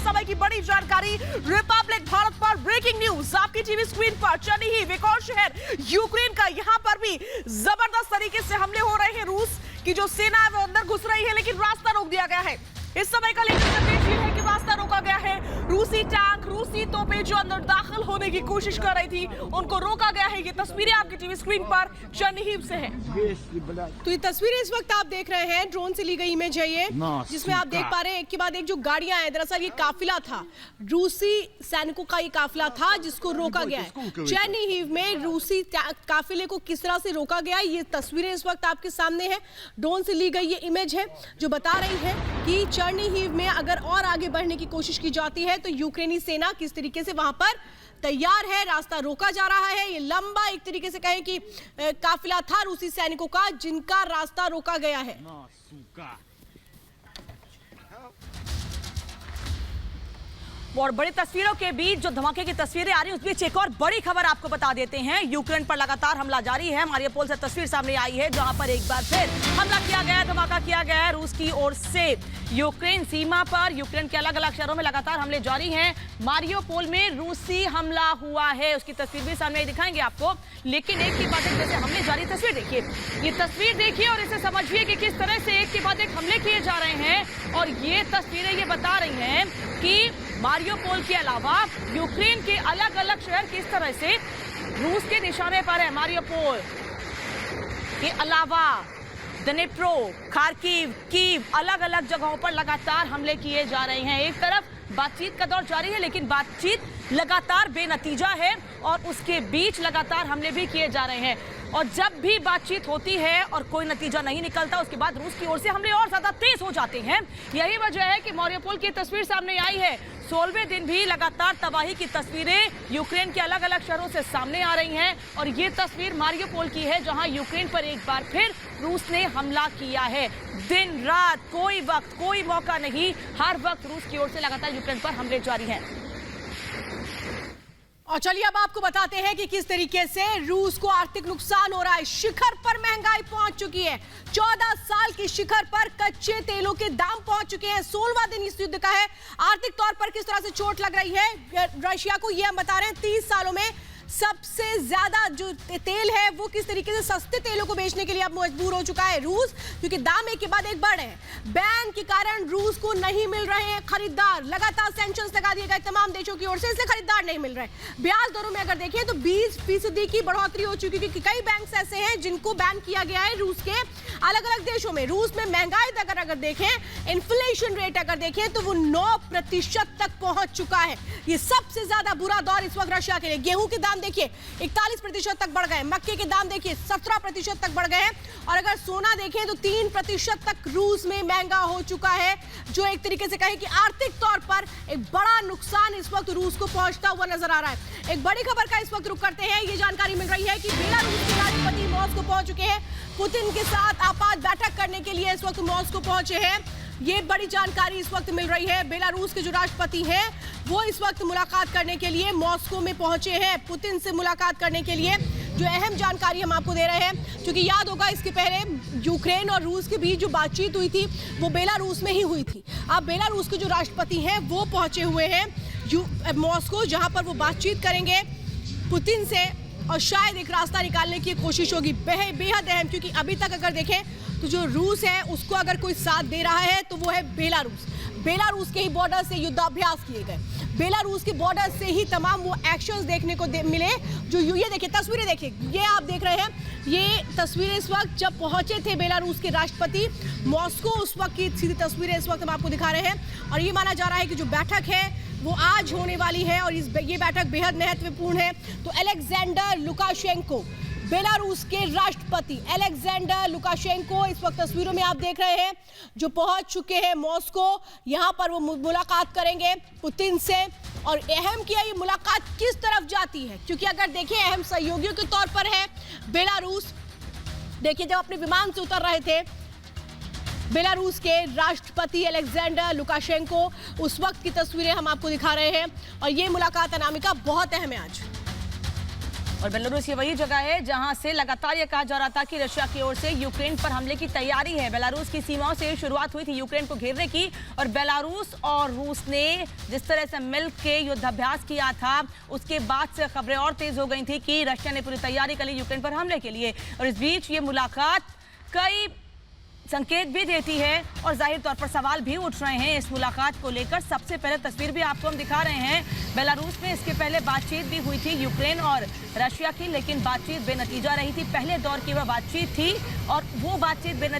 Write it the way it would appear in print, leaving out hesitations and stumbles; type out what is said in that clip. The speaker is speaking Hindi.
समय की बड़ी जानकारी रिपब्लिक भारत पर ब्रेकिंग न्यूज आपकी टीवी स्क्रीन पर। चेरनीहिव एक और शहर यूक्रेन का, यहां पर भी जबरदस्त तरीके से हमले हो रहे हैं। रूस की जो सेना है वो अंदर घुस रही है, लेकिन रास्ता रोक दिया गया है। इस समय का लेटेस्ट अपडेट ये है कि रास्ता रोका गया है। रूसी टैंक, रूसी तोपें जो अंदर दाखिल होने की कोशिश कर रही थी, उनको रोका गया है। ये तस्वीरें आपकी टीवी स्क्रीन पर चेरनीहिव से हैं। तो ये तस्वीरें इस वक्त आप देख रहे हैं, ड्रोन से ली गई इमेज है ये, जिसमें आप देख पा रहे हैं एक के बाद एक जो गाड़ियां हैं। दरअसल ये काफिला था, रूसी सैनिकों का ये काफिला था जिसको रोका गया है। चेरनीहिव में रूसी काफिले को किस तरह से रोका गया, ये तस्वीरें इस वक्त आपके सामने है। ड्रोन से ली गई ये इमेज है जो बता रही है कि चेरनीहिव में अगर और आगे बढ़ने की कोशिश की जाती है तो यूक्रेनी सेना किस तरीके से वहां पर तैयार है। रास्ता रोका जा रहा है। ये लंबा एक तरीके से कहें कि काफिला था रूसी सैनिकों का, जिनका रास्ता रोका गया है। और बड़ी तस्वीरों के बीच जो धमाके की तस्वीरें आ रही हैं, उस बीच एक और बड़ी खबर आपको बता देते हैं। यूक्रेन पर लगातार हमला जारी है। मारियोपोल से तस्वीर सामने आई है, जहां पर एक बार फिर हमला किया गया है, धमाका किया गया है रूस की ओर से। यूक्रेन सीमा पर यूक्रेन के अलग अलग शहरों में लगातार हमले जारी हैं। मारियोपोल में रूसी हमला हुआ है, उसकी तस्वीर भी सामने दिखाएंगे आपको। लेकिन एक के बाद एक जैसे हमले जारी, तस्वीर देखिए, ये तस्वीर देखिए और इसे समझिए कि किस तरह से एक के बाद एक हमले किए जा रहे हैं। और ये तस्वीरें ये बता रही हैं कि मारियोपोल के अलावा यूक्रेन के अलग अलग शहर किस तरह से रूस के निशाने पर है। मारियोपोल के अलावा दनेप्रो, खार्किव, कीव, अलग अलग जगहों पर लगातार हमले किए जा रहे हैं। एक तरफ बातचीत का दौर जारी है, लेकिन बातचीत लगातार बेनतीजा है और उसके बीच लगातार हमले भी किए जा रहे हैं। और जब भी बातचीत होती है और कोई नतीजा नहीं निकलता, उसके बाद रूस की ओर से हमले और ज्यादा तेज हो जाते हैं। यही वजह है कि मारियोपोल की तस्वीर सामने आई है। 16वें दिन भी लगातार तबाही की तस्वीरें यूक्रेन के अलग अलग शहरों से सामने आ रही हैं। और ये तस्वीर मारियोपोल की है, जहां यूक्रेन पर एक बार फिर रूस ने हमला किया है। दिन रात कोई वक्त कोई मौका नहीं, हर वक्त रूस की ओर से लगातार यूक्रेन पर हमले जारी हैं। और चलिए अब आपको बताते हैं कि किस तरीके से रूस को आर्थिक नुकसान हो रहा है। शिखर पर महंगाई पहुंच चुकी है। 14 साल की शिखर पर कच्चे तेलों के दाम पहुंच चुके हैं। 16वां दिन इस युद्ध का है। आर्थिक तौर पर किस तरह से चोट लग रही है रशिया को, ये हम बता रहे हैं। 30 सालों में सबसे ज्यादा जो तेल है वो किस तरीके से सस्ते तेलों को बेचने के लिए अब मजबूर हो चुका है रूस, क्योंकि दाम एक के बाद एक बढ़ रहे हैं। बैन के कारण रूस को नहीं मिल रहे हैं खरीदार। लगातार सैंक्शंस लगा दिए गए तमाम देशों की ओर से, इसलिए खरीदार नहीं मिल रहे। ब्याज दरों में अगर देखें तो 20% की बढ़ोतरी हो चुकी है, क्योंकि कई बैंक ऐसे हैं जिनको बैन किया गया है रूस के अलग अलग देशों में। रूस में महंगाई अगर देखें, इन्फ्लेशन रेट अगर देखें तो वो 9% तक पहुंच चुका है। ये सबसे ज्यादा बुरा दौर इस वक्त रशिया के लिए। गेहूं के दाम देखिए 41% तक बढ़ गए, मक्के के दाम देखिए 17% तक बढ़ गए हैं। और अगर सोना देखें तो 3% तक रूस में महंगा हो चुका है, जो एक तरीके से कहें कि आर्थिक तौर पर एक बड़ा नुकसान इस वक्त रूस को पहुंचता हुआ नजर आ रहा है। एक बड़ी खबर का इस वक्त रुख करते हैं। ये जानकारी मिल रही है कि बेलारूस के राष्ट्रपति मॉस्को पहुंच चुके हैं। पुतिन के साथ आपात बैठक करने के लिए इस वक्त मॉस्को पहुंचे हैं। ये बड़ी जानकारी इस वक्त मिल रही है। बेलारूस के जो राष्ट्रपति हैं वो इस वक्त मुलाकात करने के लिए मॉस्को में पहुंचे हैं, पुतिन से मुलाकात करने के लिए। जो अहम जानकारी हम आपको दे रहे हैं, क्योंकि याद होगा इसके पहले यूक्रेन और रूस के बीच जो बातचीत हुई थी वो बेलारूस में ही हुई थी। अब बेलारूस के जो राष्ट्रपति हैं वो पहुंचे हुए हैं मॉस्को, जहां पर वो बातचीत करेंगे पुतिन से और शायद एक रास्ता निकालने की कोशिश होगी। बेहद अहम, क्योंकि अभी तक अगर देखें तो जो रूस है उसको अगर कोई साथ दे रहा है तो वो है बेलारूस। बेलारूस के ही बॉर्डर से युद्धाभ्यास किए गए, बेलारूस के बॉर्डर से ही तमाम वो एक्शंस देखने को मिले। जो ये देखिए तस्वीरें देखिए, ये आप देख रहे हैं, ये तस्वीरें इस वक्त जब पहुंचे थे बेलारूस के राष्ट्रपति मॉस्को, उस वक्त की सीधी तस्वीरें इस वक्त हम आपको दिखा रहे हैं। और ये माना जा रहा है कि जो बैठक है वो आज होने वाली है और ये बैठक बेहद महत्वपूर्ण है। तो अलेक्जेंडर लुकाशेंको, बेलारूस के राष्ट्रपति अलेक्जेंडर लुकाशेंको इस वक्त तस्वीरों में आप देख रहे हैं, जो पहुंच चुके हैं मॉस्को। यहां पर वो मुलाकात करेंगे पुतिन से। और अहम किया ये मुलाकात किस तरफ जाती है, क्योंकि अगर देखें अहम सहयोगियों के तौर पर है बेलारूस। देखिए जब अपने विमान से उतर रहे थे बेलारूस के राष्ट्रपति अलेक्जेंडर लुकाशेंको, उस वक्त की तस्वीरें हम आपको दिखा रहे हैं। और ये मुलाकात अनामिका बहुत अहम है आज। और बेलारूस ये वही जगह है जहां से लगातार ये कहा जा रहा था कि रशिया की ओर से यूक्रेन पर हमले की तैयारी है। बेलारूस की सीमाओं से शुरुआत हुई थी यूक्रेन को घेरने की, और बेलारूस और रूस ने जिस तरह से मिलकर युद्धाभ्यास किया था, उसके बाद से खबरें और तेज हो गई थी कि रशिया ने पूरी तैयारी कर ली यूक्रेन पर हमले के लिए। और इस बीच ये मुलाकात कई संकेत भी देती है और जाहिर तौर पर सवाल भी उठ रहे हैं इस मुलाकात को लेकर। सबसे पहले तस्वीर भी आपको हम दिखा रहे हैं। बेलारूस में इसके पहले बातचीत भी हुई थी यूक्रेन और रशिया की, लेकिन बातचीत बेनतीजा रही थी। पहले दौर की वह बातचीत थी और वो बातचीत बेनतीजा